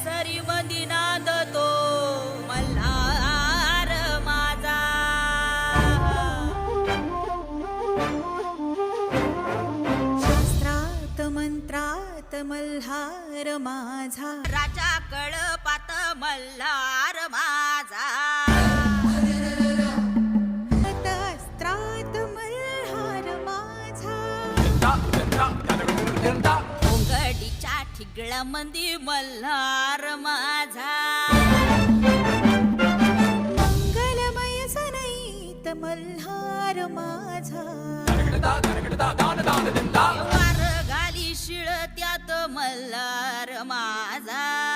सरी मंदी नांदतो मल्हार माझा. शास्त्रात मंत्रात मल्हार माझा, राजा कळपात मल्हार माझा. अस्त्रात मल्हार माझा, घोंगडीच्या ठिगळा मंदी मल्हार माझा. मंगलमय सनईत मल्हार माझा, वार घाली शिळ त्यात मल्हार माझा.